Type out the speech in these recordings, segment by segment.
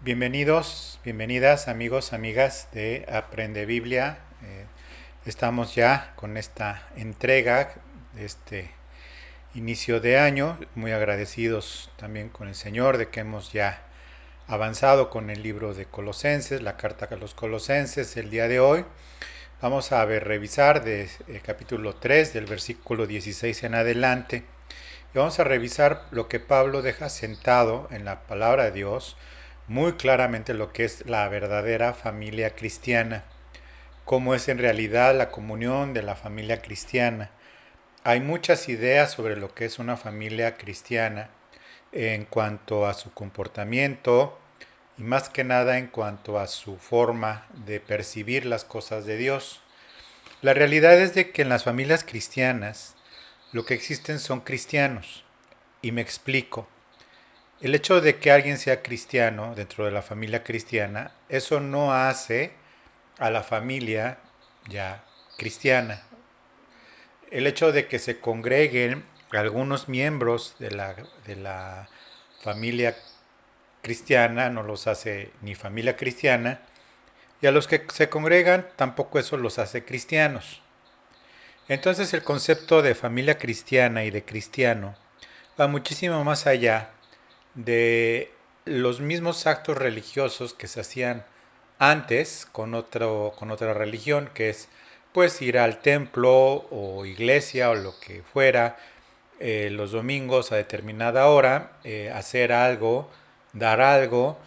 Bienvenidos, bienvenidas amigos, amigas de Aprende Biblia. Estamos ya con esta entrega de este inicio de año, muy agradecidos también con el Señor de que hemos ya avanzado con el libro de Colosenses, la carta a los Colosenses. El día de hoy vamos a revisar de capítulo 3 del versículo 16 en adelante y vamos a revisar lo que Pablo deja sentado en la palabra de Dios, muy claramente lo que es la verdadera familia cristiana, cómo es en realidad la comunión de la familia cristiana. Hay muchas ideas sobre lo que es una familia cristiana en cuanto a su comportamiento y más que nada en cuanto a su forma de percibir las cosas de Dios. La realidad es de que en las familias cristianas lo que existen son cristianos. Y me explico. El hecho de que alguien sea cristiano dentro de la familia cristiana, eso no hace a la familia ya cristiana. El hecho de que se congreguen algunos miembros de la familia cristiana no los hace ni familia cristiana, y a los que se congregan tampoco eso los hace cristianos. Entonces el concepto de familia cristiana y de cristiano va muchísimo más allá de los mismos actos religiosos que se hacían antes con otra religión, que es pues ir al templo o iglesia o lo que fuera los domingos a determinada hora, hacer algo, dar algo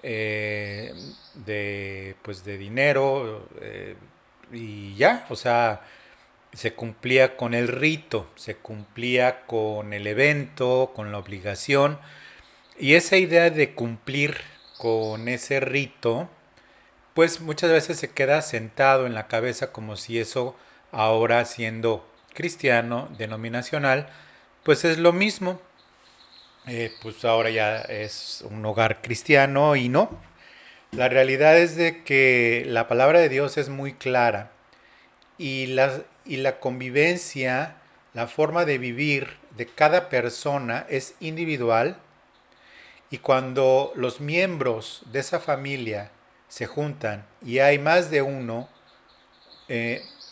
de dinero y ya, o sea, se cumplía con el rito, se cumplía con el evento, con la obligación. Y esa idea de cumplir con ese rito, pues muchas veces se queda sentado en la cabeza como si eso, ahora siendo cristiano, denominacional, pues es lo mismo. Pues ahora ya es un hogar cristiano y no. La realidad es de que la palabra de Dios es muy clara y la convivencia, la forma de vivir de cada persona es individual. Y cuando los miembros de esa familia se juntan y hay más de uno,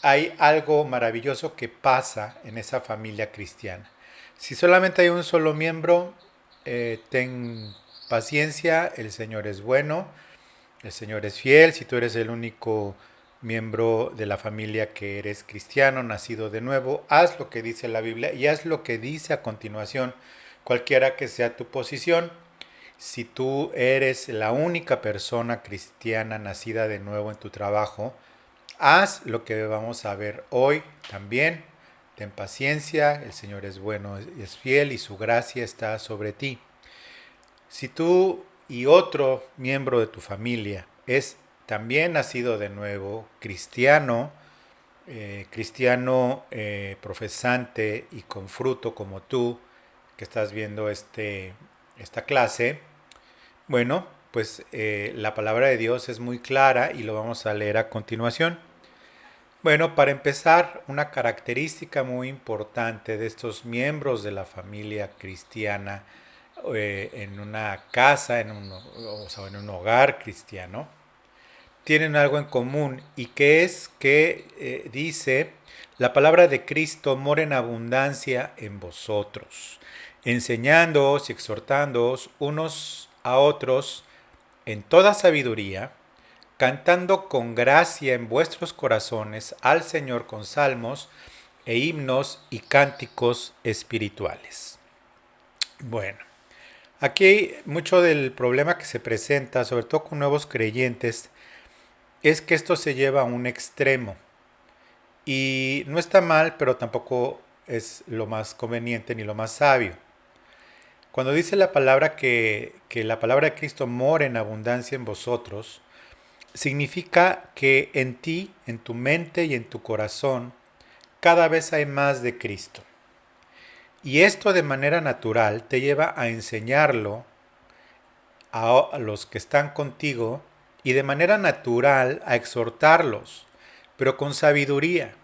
hay algo maravilloso que pasa en esa familia cristiana. Si solamente hay un solo miembro, ten paciencia, el Señor es bueno, el Señor es fiel. Si tú eres el único miembro de la familia que eres cristiano, nacido de nuevo, haz lo que dice la Biblia y haz lo que dice a continuación, cualquiera que sea tu posición. Si tú eres la única persona cristiana nacida de nuevo en tu trabajo, haz lo que vamos a ver hoy también. Ten paciencia, el Señor es bueno y es fiel y su gracia está sobre ti. Si tú y otro miembro de tu familia es también nacido de nuevo, profesante y con fruto como tú, que estás viendo esta clase, bueno, pues la palabra de Dios es muy clara y lo vamos a leer a continuación. Bueno, para empezar, una característica muy importante de estos miembros de la familia cristiana en una casa, o sea, en un hogar cristiano, tienen algo en común y que es que dice, la palabra de Cristo mora en abundancia en vosotros, enseñándoos y exhortándoos unos a otros en toda sabiduría, cantando con gracia en vuestros corazones al Señor con salmos e himnos y cánticos espirituales. Bueno, aquí mucho del problema que se presenta, sobre todo con nuevos creyentes, es que esto se lleva a un extremo. Y no está mal, pero tampoco es lo más conveniente ni lo más sabio. Cuando dice la palabra que la palabra de Cristo mora en abundancia en vosotros, significa que en ti, en tu mente y en tu corazón, cada vez hay más de Cristo. Y esto de manera natural te lleva a enseñarlo a los que están contigo y de manera natural a exhortarlos, pero con sabiduría,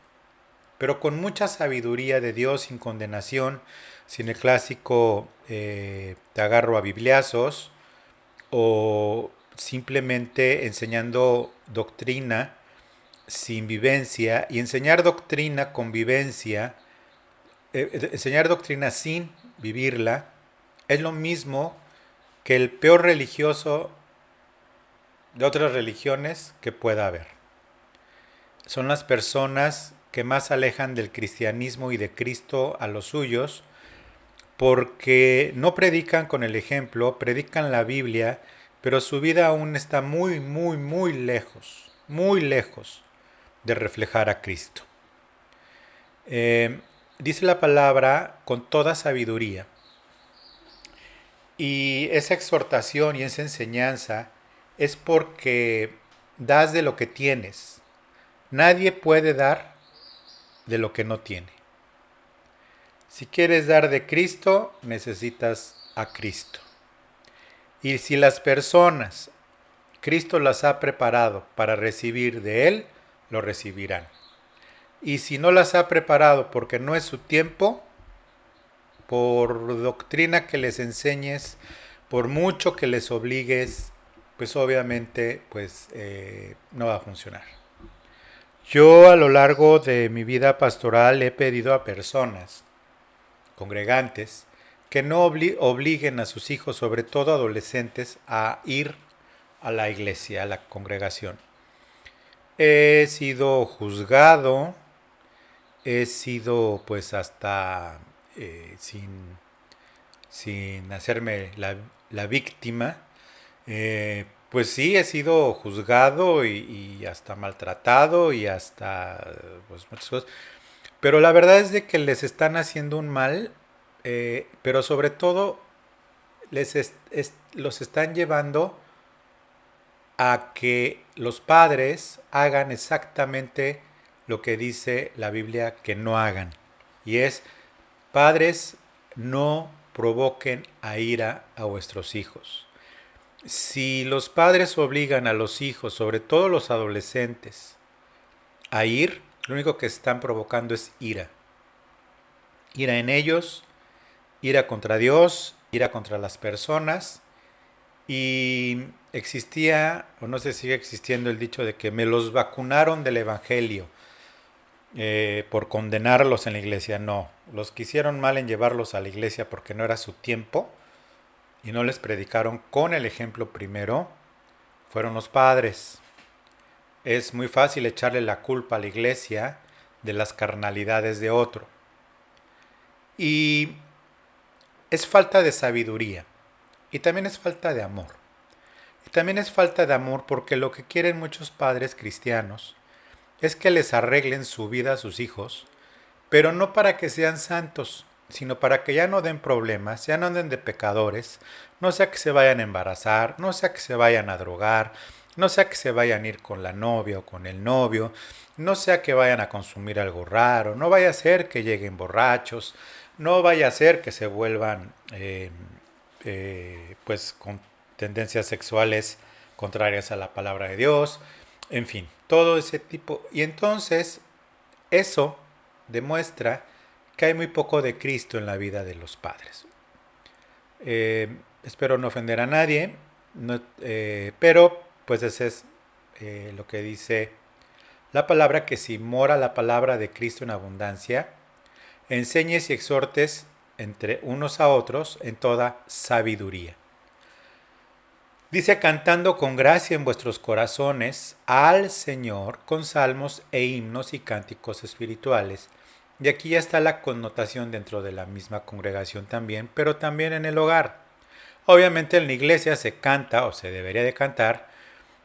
pero con mucha sabiduría de Dios, sin condenación, sin el clásico te agarro a bibliazos, o simplemente enseñando doctrina sin vivencia, y enseñar doctrina con vivencia, enseñar doctrina sin vivirla, es lo mismo que el peor religioso de otras religiones que pueda haber. Son las personas que más alejan del cristianismo y de Cristo a los suyos, porque no predican con el ejemplo, predican la Biblia, pero su vida aún está muy, muy lejos de reflejar a Cristo. Dice la palabra con toda sabiduría. Y esa exhortación y esa enseñanza es porque das de lo que tienes. Nadie puede dar de lo que no tiene. Si quieres dar de Cristo, necesitas a Cristo. Y si las personas, Cristo las ha preparado para recibir de Él, lo recibirán. Y si no las ha preparado porque no es su tiempo, por doctrina que les enseñes, por mucho que les obligues, pues obviamente no va a funcionar. Yo a lo largo de mi vida pastoral he pedido a personas, congregantes, que no obliguen a sus hijos, sobre todo adolescentes, a ir a la iglesia, a la congregación. He sido juzgado, he sido pues hasta sin hacerme la víctima, pues sí, he sido juzgado y hasta maltratado y hasta pues muchas cosas. Pero la verdad es de que les están haciendo un mal, pero sobre todo los están llevando a que los padres hagan exactamente lo que dice la Biblia que no hagan. Y es, padres, no provoquen a ira a vuestros hijos. Si los padres obligan a los hijos, sobre todo los adolescentes, a ir, lo único que están provocando es ira. Ira en ellos, ira contra Dios, ira contra las personas. Y existía, o no sé si sigue existiendo, el dicho de que me los vacunaron del Evangelio por condenarlos en la iglesia. No, los que hicieron mal en llevarlos a la iglesia porque no era su tiempo y no les predicaron con el ejemplo primero, fueron los padres. Es muy fácil echarle la culpa a la iglesia de las carnalidades de otro. Y es falta de sabiduría. Y también es falta de amor. Y también es falta de amor porque lo que quieren muchos padres cristianos es que les arreglen su vida a sus hijos, pero no para que sean santos, sino para que ya no den problemas, ya no anden de pecadores, no sea que se vayan a embarazar, no sea que se vayan a drogar, no sea que se vayan a ir con la novia o con el novio, no sea que vayan a consumir algo raro, no vaya a ser que lleguen borrachos, no vaya a ser que se vuelvan pues con tendencias sexuales contrarias a la palabra de Dios, en fin, todo ese tipo. Y entonces eso demuestra que hay muy poco de Cristo en la vida de los padres. Espero no ofender a nadie, pero pues ese es lo que dice la palabra, que si mora la palabra de Cristo en abundancia, enseñes y exhortes entre unos a otros en toda sabiduría. Dice, cantando con gracia en vuestros corazones al Señor con salmos e himnos y cánticos espirituales. Y aquí ya está la connotación dentro de la misma congregación también, pero también en el hogar. Obviamente en la iglesia se canta, o se debería de cantar,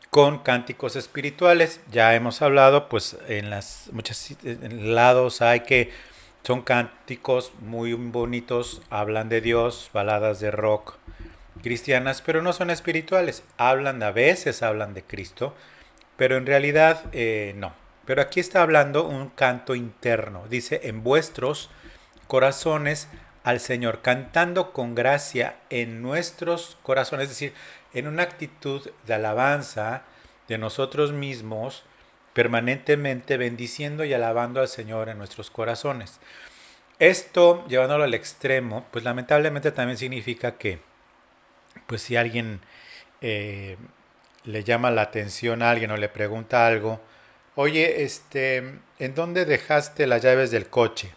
con cánticos espirituales. Ya hemos hablado, pues en las muchos lados hay que son cánticos muy bonitos, hablan de Dios, baladas de rock cristianas, pero no son espirituales. A veces hablan de Cristo, pero en realidad no. Pero aquí está hablando un canto interno. Dice, en vuestros corazones al Señor, cantando con gracia en nuestros corazones, es decir, en una actitud de alabanza de nosotros mismos, permanentemente bendiciendo y alabando al Señor en nuestros corazones. Esto, llevándolo al extremo, pues lamentablemente también significa que, pues si alguien le llama la atención a alguien o le pregunta algo, oye, ¿en dónde dejaste las llaves del coche?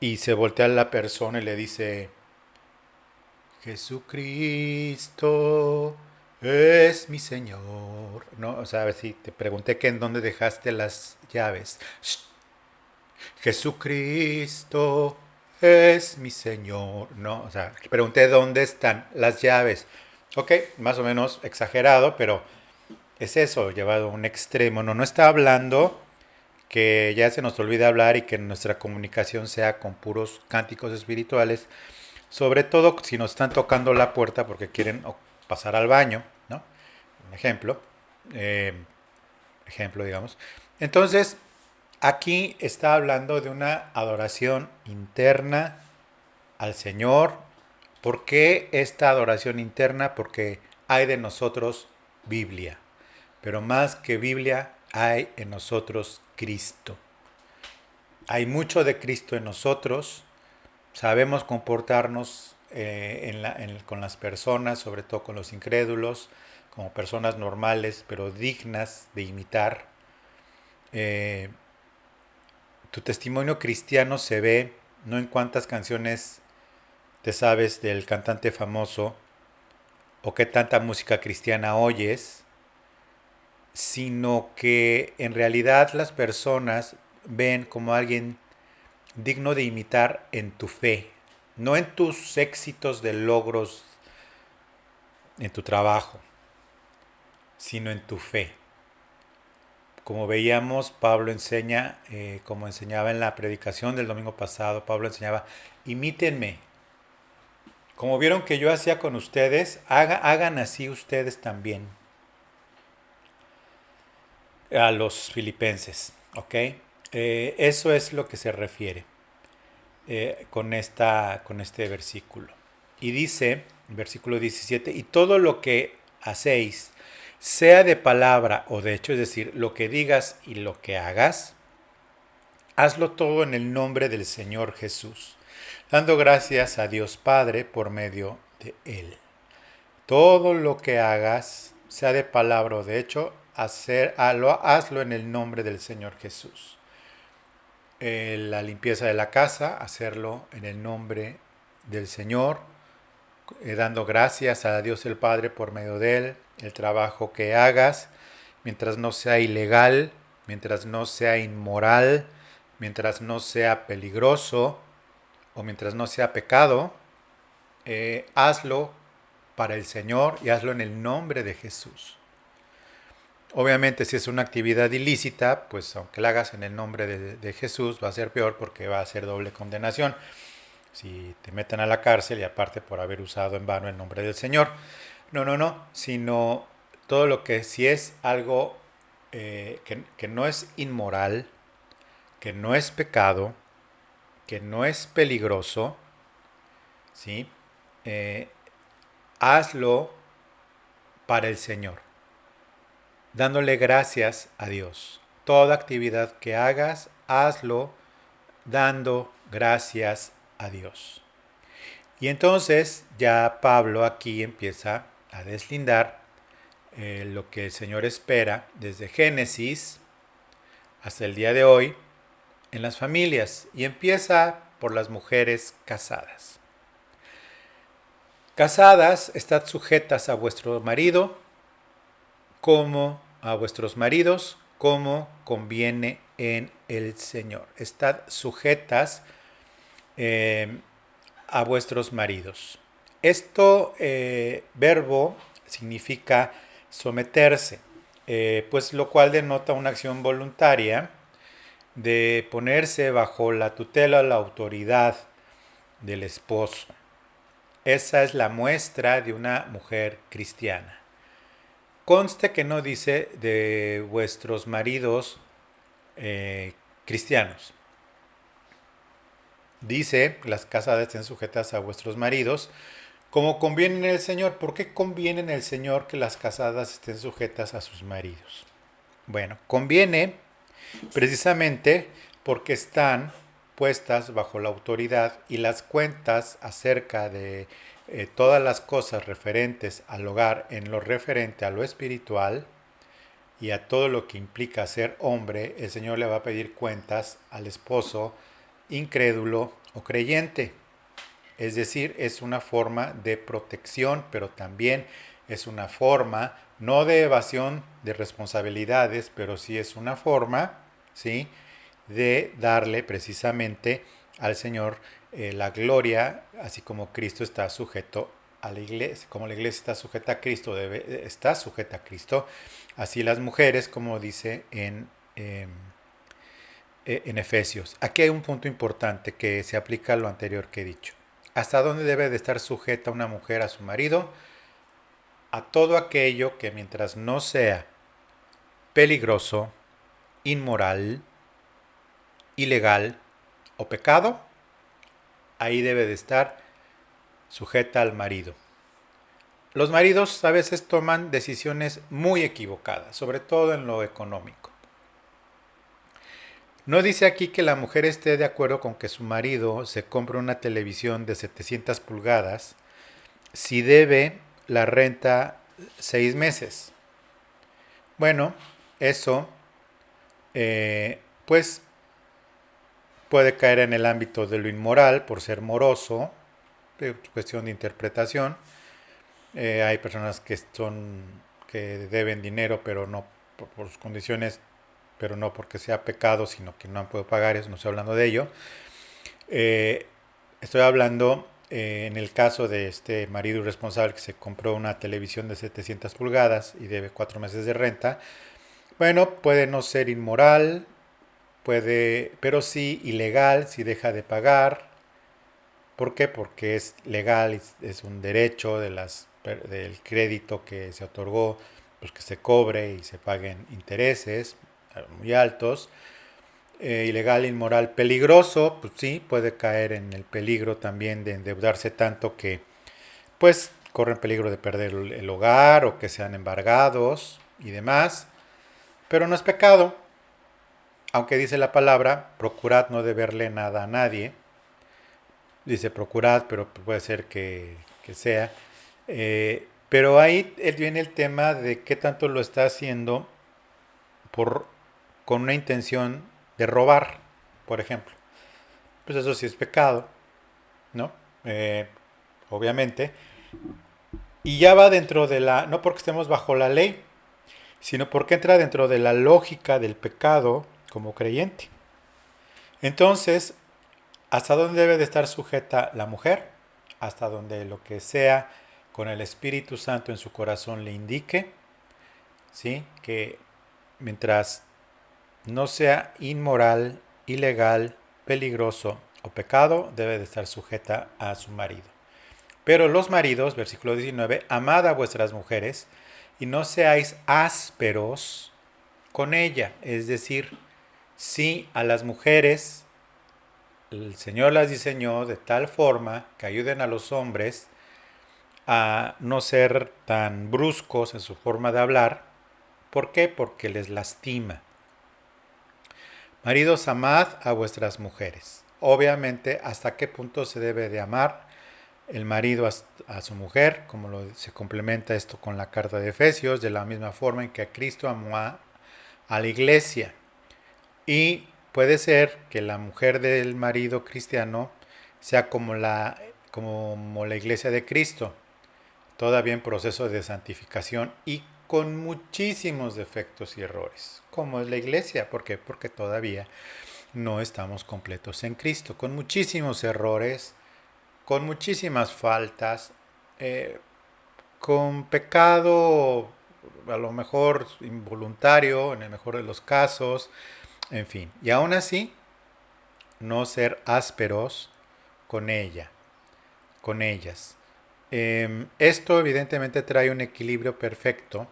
Y se voltea a la persona y le dice, Jesucristo es mi Señor. No, o sea, a ver si te pregunté que en dónde dejaste las llaves. Shh. Jesucristo es mi Señor. No, o sea, pregunté dónde están las llaves. Ok, más o menos exagerado, pero es eso, llevado a un extremo. No, no está hablando que ya se nos olvide hablar y que nuestra comunicación sea con puros cánticos espirituales, sobre todo si nos están tocando la puerta porque quieren pasar al baño, ¿no? Un ejemplo, eh, digamos. Entonces, aquí está hablando de una adoración interna al Señor. ¿Por qué esta adoración interna? Porque hay de nosotros Biblia, pero más que Biblia hay en nosotros Cristo. Hay mucho de Cristo en nosotros, sabemos comportarnos con las personas, sobre todo con los incrédulos, como personas normales, pero dignas de imitar. Eh, Tu testimonio cristiano se ve no en cuántas canciones te sabes del cantante famoso o qué tanta música cristiana oyes, sino que en realidad las personas ven como alguien digno de imitar en tu fe, no en tus éxitos de logros en tu trabajo, sino en tu fe. Como veíamos, Pablo enseña, como enseñaba en la predicación del domingo pasado, Pablo enseñaba, imítenme. Como vieron que yo hacía con ustedes, hagan así ustedes también. A los filipenses, ¿ok? Eso es lo que se refiere con este versículo. Y dice, versículo 17, y todo lo que hacéis, sea de palabra o de hecho, es decir, lo que digas y lo que hagas, hazlo todo en el nombre del Señor Jesús, dando gracias a Dios Padre por medio de Él. Todo lo que hagas, sea de palabra o de hecho, hazlo en el nombre del Señor Jesús. La limpieza de la casa, hacerlo en el nombre del Señor, dando gracias a Dios el Padre por medio de Él. El trabajo que hagas, mientras no sea ilegal, mientras no sea inmoral, mientras no sea peligroso o mientras no sea pecado, hazlo para el Señor y hazlo en el nombre de Jesús. Obviamente si es una actividad ilícita, pues aunque la hagas en el nombre de Jesús va a ser peor porque va a ser doble condenación. Si te meten a la cárcel y aparte por haber usado en vano el nombre del Señor. No, sino todo lo que si es algo que no es inmoral, que no es pecado, que no es peligroso, ¿sí? Hazlo para el Señor, dándole gracias a Dios. Toda actividad que hagas, hazlo dando gracias a Dios. Y entonces ya Pablo aquí empieza a deslindar lo que el Señor espera desde Génesis hasta el día de hoy en las familias y empieza por las mujeres casadas. Casadas, estad sujetas a vuestro marido como a vuestros maridos, como conviene en el Señor. Estad sujetas a vuestros maridos. Esto verbo significa someterse, pues lo cual denota una acción voluntaria de ponerse bajo la tutela, la autoridad del esposo. Esa es la muestra de una mujer cristiana. Conste que no dice de vuestros maridos cristianos. Dice, las casadas estén sujetas a vuestros maridos, como conviene en el Señor. ¿Por qué conviene en el Señor que las casadas estén sujetas a sus maridos? Bueno, conviene precisamente porque están puestas bajo la autoridad y las cuentas acerca de todas las cosas referentes al hogar en lo referente a lo espiritual y a todo lo que implica ser hombre, el Señor le va a pedir cuentas al esposo incrédulo o creyente. Es decir, es una forma de protección, pero también es una forma, no de evasión de responsabilidades, pero sí es una forma, ¿sí?, de darle precisamente al Señor la gloria, así como Cristo está sujeto a la iglesia, como la iglesia está sujeta a Cristo, está sujeta a Cristo, así las mujeres, como dice en Efesios. Aquí hay un punto importante que se aplica a lo anterior que he dicho. ¿Hasta dónde debe de estar sujeta una mujer a su marido? A todo aquello que mientras no sea peligroso, inmoral, ilegal o pecado, ahí debe de estar sujeta al marido. Los maridos a veces toman decisiones muy equivocadas, sobre todo en lo económico. No dice aquí que la mujer esté de acuerdo con que su marido se compre una televisión de 700 pulgadas si debe la renta 6 meses. Bueno, eso pues puede caer en el ámbito de lo inmoral por ser moroso, es cuestión de interpretación. Hay personas que deben dinero, pero no por sus condiciones, pero no porque sea pecado, sino que no han podido pagar eso, no estoy hablando de ello. Estoy hablando en el caso de este marido irresponsable que se compró una televisión de 700 pulgadas y debe 4 meses de renta. Bueno, puede no ser inmoral, pero sí ilegal si deja de pagar. ¿Por qué? Porque es legal, es un derecho del crédito que se otorgó, pues que se cobre y se paguen intereses muy altos. Ilegal, inmoral, peligroso, pues sí, puede caer en el peligro también de endeudarse tanto que pues corren peligro de perder el hogar o que sean embargados y demás. Pero no es pecado, aunque dice la palabra, procurad no deberle nada a nadie. Dice procurad, pero puede ser que sea. Pero ahí viene el tema de qué tanto lo está haciendo por, con una intención de robar, por ejemplo. Pues eso sí es pecado, ¿no? Obviamente. Y ya va dentro de no porque estemos bajo la ley, sino porque entra dentro de la lógica del pecado como creyente. Entonces, ¿hasta dónde debe de estar sujeta la mujer? Hasta donde lo que sea con el Espíritu Santo en su corazón le indique, ¿sí? Que mientras no sea inmoral, ilegal, peligroso o pecado, debe de estar sujeta a su marido. Pero los maridos, versículo 19, amad a vuestras mujeres y no seáis ásperos con ella. Es decir, sí, a las mujeres el Señor las diseñó de tal forma que ayuden a los hombres a no ser tan bruscos en su forma de hablar. ¿Por qué? Porque les lastima. Maridos, amad a vuestras mujeres. Obviamente, ¿hasta qué punto se debe de amar el marido a su mujer? Como se complementa esto con la carta de Efesios, de la misma forma en que Cristo amó a la iglesia. Y puede ser que la mujer del marido cristiano sea como la iglesia de Cristo, todavía en proceso de santificación y con muchísimos defectos y errores, como es la iglesia. ¿Por qué? Porque todavía no estamos completos en Cristo, con muchísimos errores, con muchísimas faltas, con pecado a lo mejor involuntario, en el mejor de los casos, en fin. Y aún así, no ser ásperos con ella, con ellas. Esto evidentemente trae un equilibrio perfecto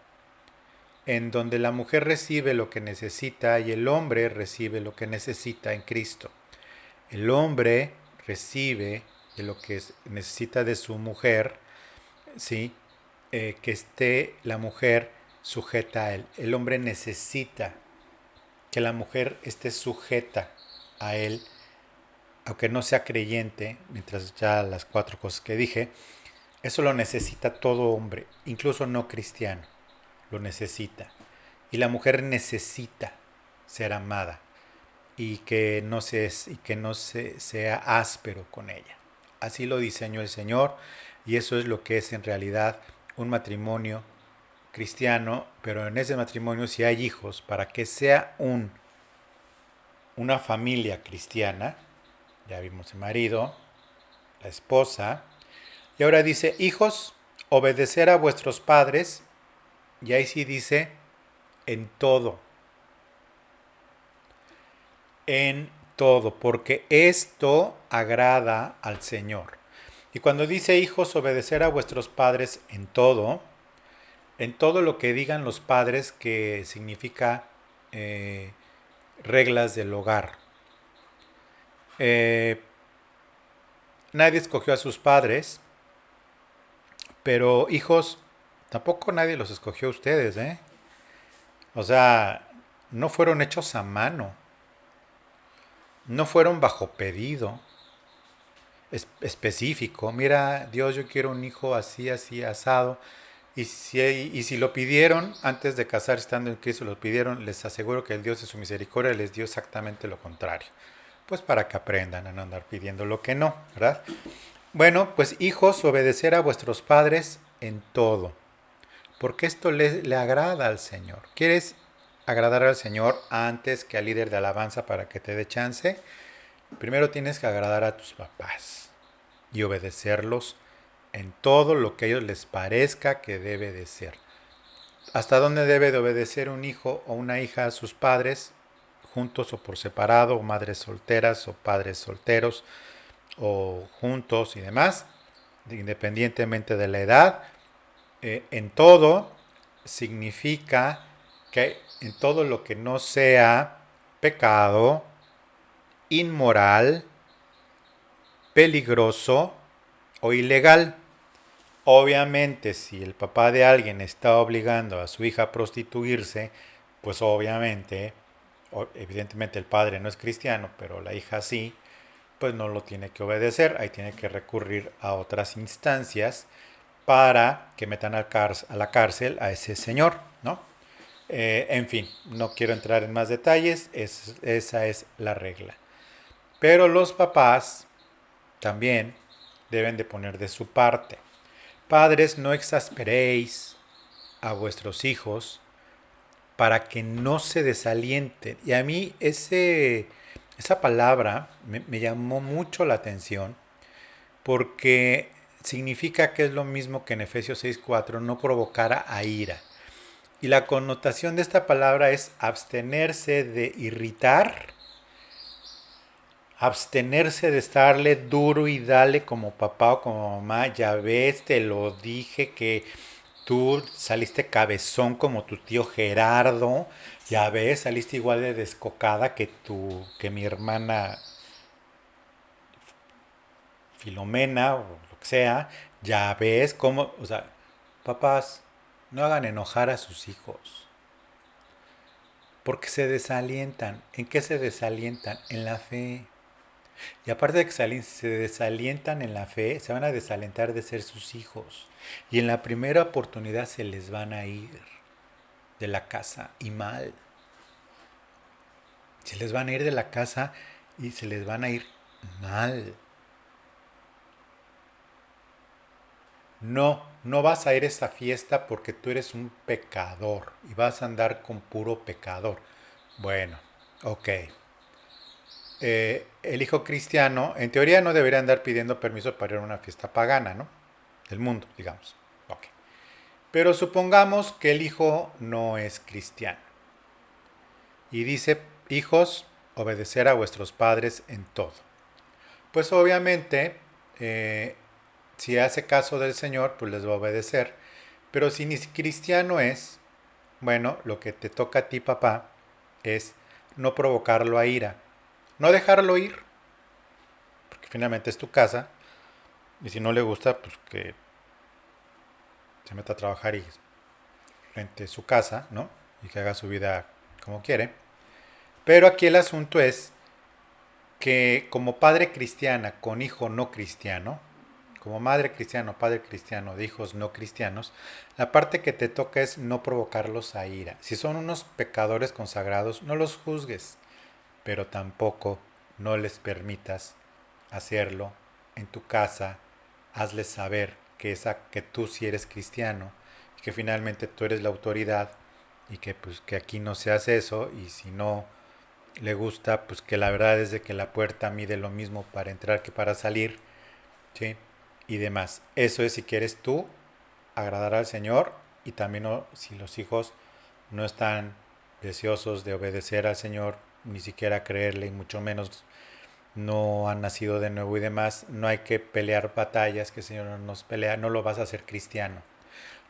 en donde la mujer recibe lo que necesita y el hombre recibe lo que necesita en Cristo. El hombre recibe de lo que necesita de su mujer, ¿sí? Que esté la mujer sujeta a él. El hombre necesita que la mujer esté sujeta a él, aunque no sea creyente, mientras ya las 4 cosas que dije, Eso lo necesita todo hombre, incluso no cristiano, lo necesita. Y la mujer necesita ser amada y que no se sea áspero con ella. Así lo diseñó el Señor y eso es lo que es en realidad un matrimonio cristiano, pero en ese matrimonio si hay hijos, para que sea una familia cristiana, ya vimos el marido, la esposa, y ahora dice, hijos, obedecer a vuestros padres, y ahí sí dice, en todo, en todo, porque esto agrada al Señor. Y cuando dice, hijos, obedecer a vuestros padres en todo lo que digan los padres, que significa eh, reglas del hogar. Eh, Nadie escogió a sus padres, pero hijos, tampoco nadie los escogió a ustedes, ¿eh? O sea, no fueron hechos a mano, no fueron bajo pedido específico. Mira, Dios, yo quiero un hijo así, así, asado. Y si lo pidieron antes de casar, estando en Cristo, lo pidieron, les aseguro que el Dios de su misericordia les dio exactamente lo contrario. Pues para que aprendan a no andar pidiendo lo que no, ¿verdad? Bueno, pues hijos, obedecer a vuestros padres en todo, porque esto le agrada al Señor. ¿Quieres agradar al Señor antes que al líder de alabanza para que te dé chance? Primero tienes que agradar a tus papás y obedecerlos en todo lo que a ellos les parezca que debe de ser. ¿Hasta dónde debe de obedecer un hijo o una hija a sus padres? Juntos o por separado, o madres solteras o padres solteros, o juntos y demás, independientemente de la edad. En todo significa que en todo lo que no sea pecado, inmoral, peligroso o ilegal. Obviamente, si el papá de alguien está obligando a su hija a prostituirse, pues obviamente, evidentemente el padre no es cristiano, pero la hija sí, pues no lo tiene que obedecer, ahí tiene que recurrir a otras instancias para que metan a la cárcel a ese señor, ¿no? En fin, no quiero entrar en más detalles, esa es la regla. Pero los papás también deben de poner de su parte. Padres, no exasperéis a vuestros hijos para que no se desalienten. Y a mí esa palabra me llamó mucho la atención porque significa que es lo mismo que en Efesios 6:4, no provocar a ira. Y la connotación de esta palabra es abstenerse de irritar, abstenerse de estarle duro y dale como papá o como mamá. Ya ves, te lo dije que tú saliste cabezón como tu tío Gerardo. Ya ves, saliste igual de descocada que mi hermana Filomena o lo que sea. Ya ves cómo, o sea, papás, no hagan enojar a sus hijos. Porque se desalientan. ¿En qué se desalientan? En la fe. Y aparte de que se desalientan en la fe, se van a desalentar de ser sus hijos. Y en la primera oportunidad se les van a ir de la casa y mal. Se les van a ir de la casa y se les van a ir mal. No, no vas a ir a esa fiesta porque tú eres un pecador y vas a andar con puro pecador. Bueno, ok. El hijo cristiano, en teoría no debería andar pidiendo permiso para ir a una fiesta pagana, ¿no? Del mundo, digamos. Ok. Pero supongamos que el hijo no es cristiano. Y dice, hijos, obedecer a vuestros padres en todo. Pues obviamente, si hace caso del Señor, pues les va a obedecer. Pero si ni cristiano es, bueno, lo que te toca a ti, papá, es no provocarlo a ira. No dejarlo ir, porque finalmente es tu casa. Y si no le gusta, pues que se meta a trabajar y rente su casa, ¿no? Y que haga su vida como quiere. Pero aquí el asunto es que como padre cristiana con hijo no cristiano, como madre cristiano, padre cristiano, de hijos no cristianos, la parte que te toca es no provocarlos a ira. Si son unos pecadores consagrados, no los juzgues, pero tampoco no les permitas hacerlo en tu casa. Hazles saber que tú sí eres cristiano y que finalmente tú eres la autoridad y que pues que aquí no se hace eso, y si no le gusta, pues que la verdad es de que la puerta mide lo mismo para entrar que para salir, ¿sí? Y demás. Eso es si quieres tú agradar al Señor, y también si los hijos no están deseosos de obedecer al Señor, ni siquiera creerle, y mucho menos no han nacido de nuevo y demás, no hay que pelear batallas que el Señor no nos pelea. No lo vas a hacer cristiano.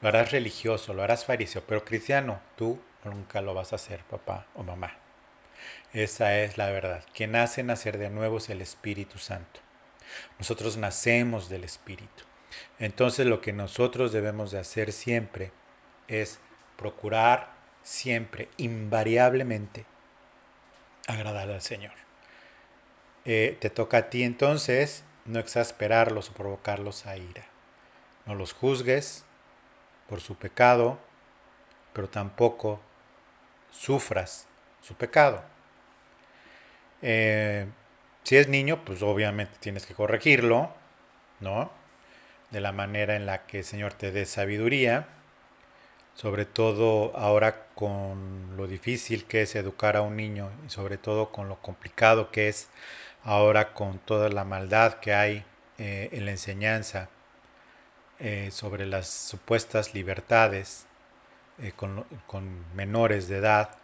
Lo harás religioso, lo harás fariseo, pero cristiano tú nunca lo vas a hacer, papá o mamá. Esa es la verdad. Quien hace nacer de nuevo es el Espíritu Santo. Nosotros nacemos del Espíritu. Entonces lo que nosotros debemos de hacer siempre es procurar siempre, invariablemente, agradar al Señor. Te toca a ti entonces no exasperarlos o provocarlos a ira. No los juzgues por su pecado, pero tampoco sufras su pecado. Si es niño, pues obviamente tienes que corregirlo, ¿no? De la manera en la que el Señor te dé sabiduría, sobre todo ahora con lo difícil que es educar a un niño, y sobre todo con lo complicado que es ahora con toda la maldad que hay en la enseñanza, sobre las supuestas libertades con menores de edad,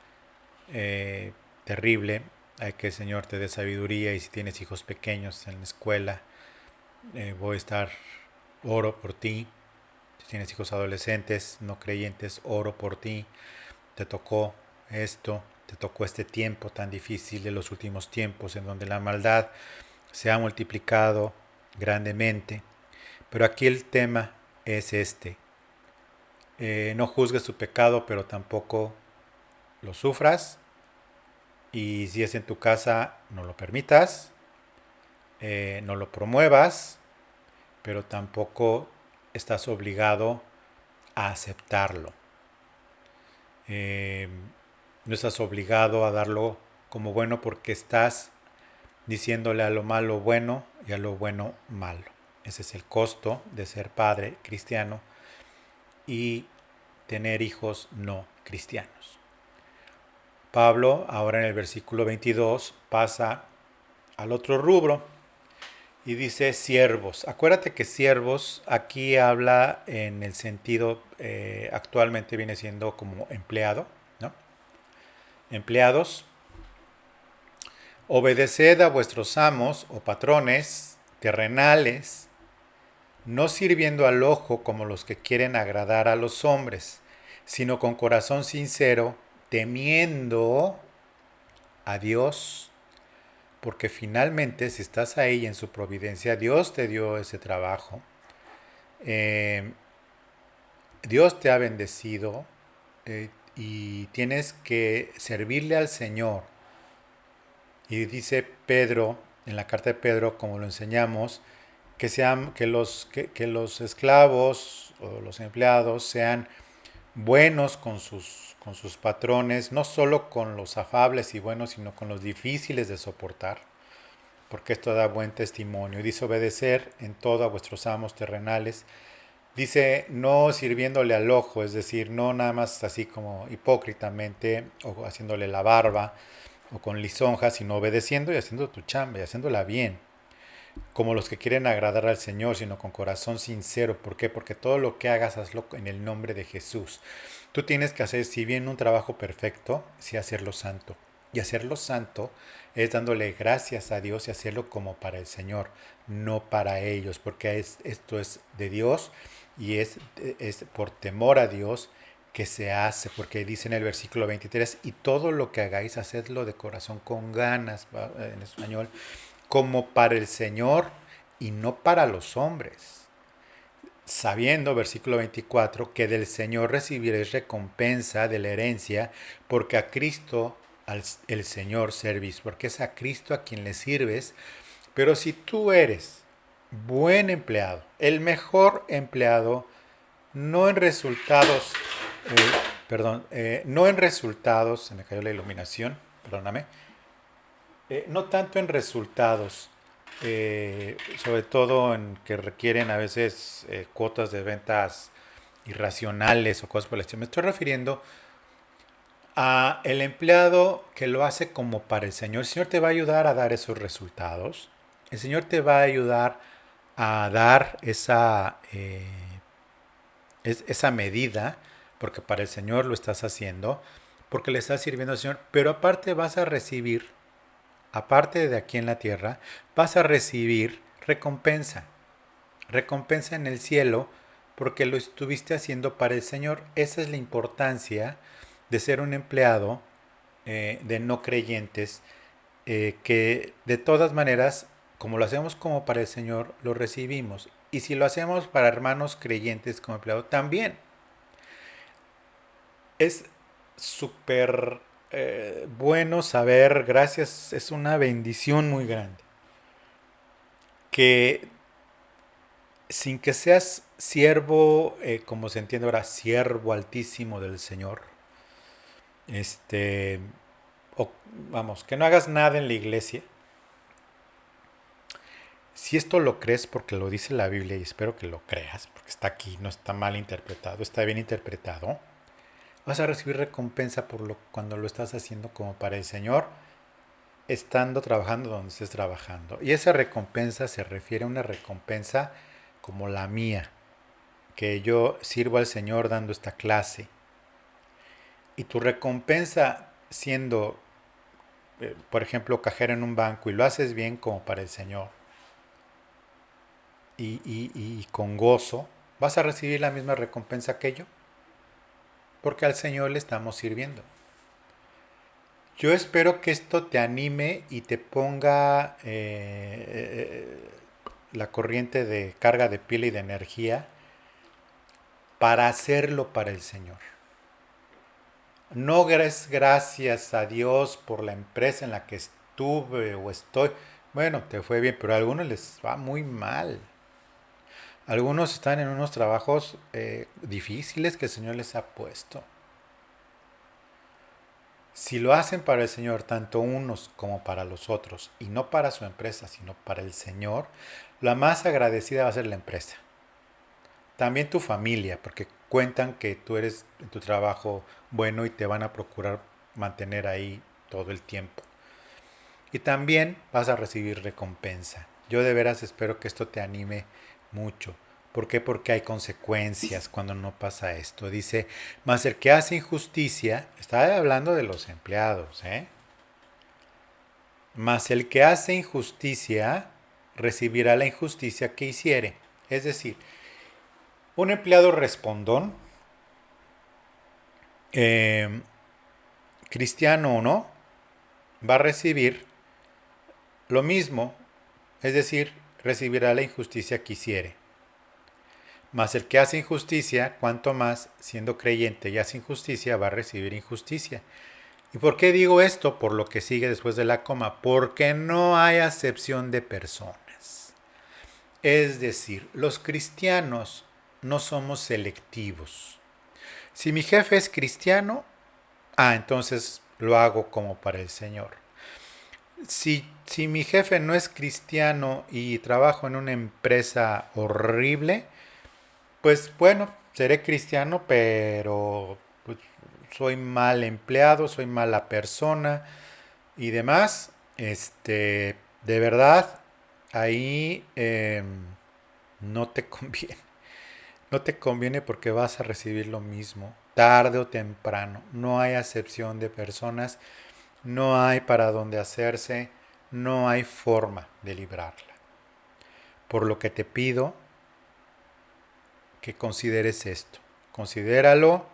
terrible. Hay que el Señor te dé sabiduría, y si tienes hijos pequeños en la escuela, voy a estar, oro por ti. Si tienes hijos adolescentes, no creyentes, oro por ti. Te tocó esto, te tocó este tiempo tan difícil de los últimos tiempos, en donde la maldad se ha multiplicado grandemente. Pero aquí el tema es este. No juzgues tu pecado, pero tampoco lo sufras. Y si es en tu casa, no lo permitas, no lo promuevas, pero tampoco estás obligado a aceptarlo. Eh, no estás obligado a darlo como bueno, porque estás diciéndole a lo malo bueno y a lo bueno malo. Ese es el costo de ser padre cristiano y tener hijos no cristianos. Pablo, ahora en el versículo 22, pasa al otro rubro y dice siervos. Acuérdate que siervos aquí habla en el sentido, actualmente viene siendo como empleado, ¿no? Empleados, obedeced a vuestros amos o patrones terrenales, no sirviendo al ojo como los que quieren agradar a los hombres, sino con corazón sincero, temiendo a Dios, porque finalmente si estás ahí en su providencia, Dios te dio ese trabajo, eh, Dios te ha bendecido, y tienes que servirle al Señor. Y dice Pedro, en la carta de Pedro, como lo enseñamos, que los esclavos o los empleados sean buenos con sus patrones, no solo con los afables y buenos, sino con los difíciles de soportar, porque esto da buen testimonio. Y dice obedecer en todo a vuestros amos terrenales. Dice no sirviéndole al ojo, es decir, no nada más así como hipócritamente o haciéndole la barba o con lisonjas, sino obedeciendo y haciendo tu chamba y haciéndola bien, como los que quieren agradar al Señor, sino con corazón sincero. ¿Por qué? Porque todo lo que hagas, hazlo en el nombre de Jesús. Tú tienes que hacer, si bien un trabajo perfecto, sí hacerlo santo. Y hacerlo santo es dándole gracias a Dios y hacerlo como para el Señor, no para ellos, porque esto es de Dios, y es por temor a Dios que se hace, porque dice en el versículo 23, y todo lo que hagáis, hacedlo de corazón, con ganas, en español, como para el Señor y no para los hombres, sabiendo, versículo 24, que del Señor recibiréis recompensa de la herencia, porque a Cristo el Señor servís, porque es a Cristo a quien le sirves. Pero si tú eres buen empleado, el mejor empleado, no en resultados, no en resultados, se me cayó la iluminación, perdóname, no tanto en resultados, sobre todo en que requieren a veces cuotas de ventas irracionales o cosas por el estilo. Me estoy refiriendo a el empleado que lo hace como para el Señor. El Señor te va a ayudar a dar esos resultados. El Señor te va a ayudar a dar esa medida, porque para el Señor lo estás haciendo, porque le estás sirviendo al Señor, pero aparte vas a recibir, aparte de aquí en la tierra, vas a recibir recompensa, recompensa en el cielo, porque lo estuviste haciendo para el Señor. Esa es la importancia de ser un empleado de no creyentes, que de todas maneras, como lo hacemos como para el Señor, lo recibimos. Y si lo hacemos para hermanos creyentes como empleado, también. Es súper bueno saber, gracias, es una bendición muy grande, que sin que seas siervo, como se entiende ahora, siervo altísimo del Señor, este, o, vamos, que no hagas nada en la iglesia. Si esto lo crees porque lo dice la Biblia, y espero que lo creas, porque está aquí, no está mal interpretado, está bien interpretado, vas a recibir recompensa cuando lo estás haciendo como para el Señor, estando trabajando donde estés trabajando. Y esa recompensa se refiere a una recompensa como la mía, que yo sirvo al Señor dando esta clase. Y tu recompensa siendo, por ejemplo, cajero en un banco y lo haces bien como para el Señor y con gozo, vas a recibir la misma recompensa que yo, porque al Señor le estamos sirviendo. Yo espero que esto te anime y te ponga la corriente de carga de pila y de energía para hacerlo para el Señor. No es gracias a Dios por la empresa en la que estuve o estoy. Bueno, te fue bien, pero a algunos les va muy mal. Algunos están en unos trabajos difíciles que el Señor les ha puesto. Si lo hacen para el Señor, tanto unos como para los otros, y no para su empresa, sino para el Señor, la más agradecida va a ser la empresa. También tu familia, porque cuentan que tú eres en tu trabajo bueno y te van a procurar mantener ahí todo el tiempo. Y también vas a recibir recompensa. Yo de veras espero que esto te anime mucho. ¿Por qué? Porque hay consecuencias cuando no pasa esto. Dice, mas el que hace injusticia, está hablando de los empleados, mas el que hace injusticia recibirá la injusticia que hiciere. Es decir, un empleado respondón, eh, cristiano o no, va a recibir lo mismo, es decir, recibirá la injusticia que hiciere. Mas el que hace injusticia, cuanto más, siendo creyente y hace injusticia, va a recibir injusticia. ¿Y por qué digo esto? Por lo que sigue después de la coma. Porque no hay acepción de personas. Es decir, los cristianos no somos selectivos. Si mi jefe es cristiano, entonces lo hago como para el Señor. Si mi jefe no es cristiano y trabajo en una empresa horrible, pues bueno, seré cristiano, pero pues, soy mal empleado, soy mala persona y demás. De verdad, ahí no te conviene. No te conviene porque vas a recibir lo mismo, tarde o temprano. No hay acepción de personas, no hay para dónde hacerse, no hay forma de librarla. Por lo que te pido que consideres esto. Considéralo,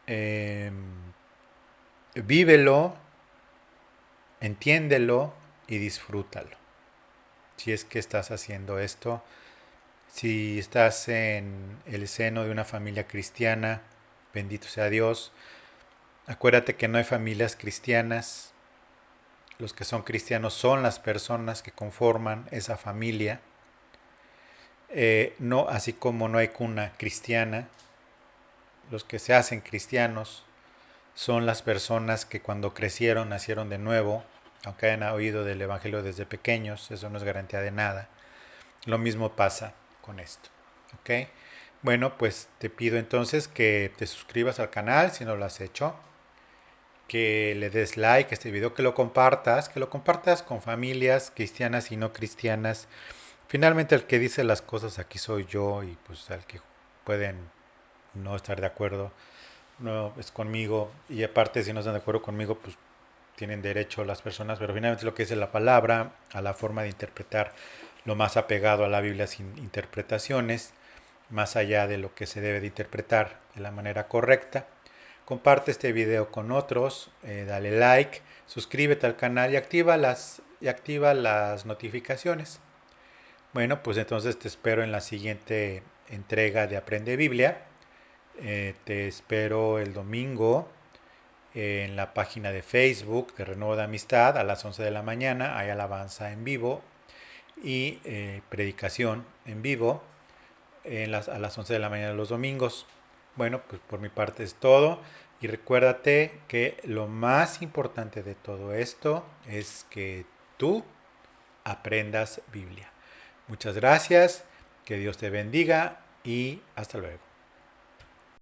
eh, vívelo, entiéndelo y disfrútalo. Si es que estás haciendo esto, si estás en el seno de una familia cristiana, bendito sea Dios. Acuérdate que no hay familias cristianas. Los que son cristianos son las personas que conforman esa familia. No, así como no hay cuna cristiana, los que se hacen cristianos son las personas que cuando crecieron nacieron de nuevo, aunque hayan oído del Evangelio desde pequeños, eso no es garantía de nada. Lo mismo pasa con esto. ¿Ok? Bueno, pues te pido entonces que te suscribas al canal si no lo has hecho, que le des like a este video, que lo compartas con familias cristianas y no cristianas. Finalmente el que dice las cosas aquí soy yo y pues al que pueden no estar de acuerdo no es conmigo y aparte si no están de acuerdo conmigo pues tienen derecho las personas, pero finalmente lo que dice la palabra, a la forma de interpretar lo más apegado a la Biblia sin interpretaciones, más allá de lo que se debe de interpretar de la manera correcta. Comparte este video con otros, dale like, suscríbete al canal y activa las notificaciones. Bueno, pues entonces te espero en la siguiente entrega de Aprende Biblia. Te espero el domingo en la página de Facebook de Renuevo de Amistad a las 11 de la mañana. Hay alabanza en vivo y predicación en vivo a las 11 de la mañana los domingos. Bueno, pues por mi parte es todo. Y recuérdate que lo más importante de todo esto es que tú aprendas Biblia. Muchas gracias, que Dios te bendiga y hasta luego.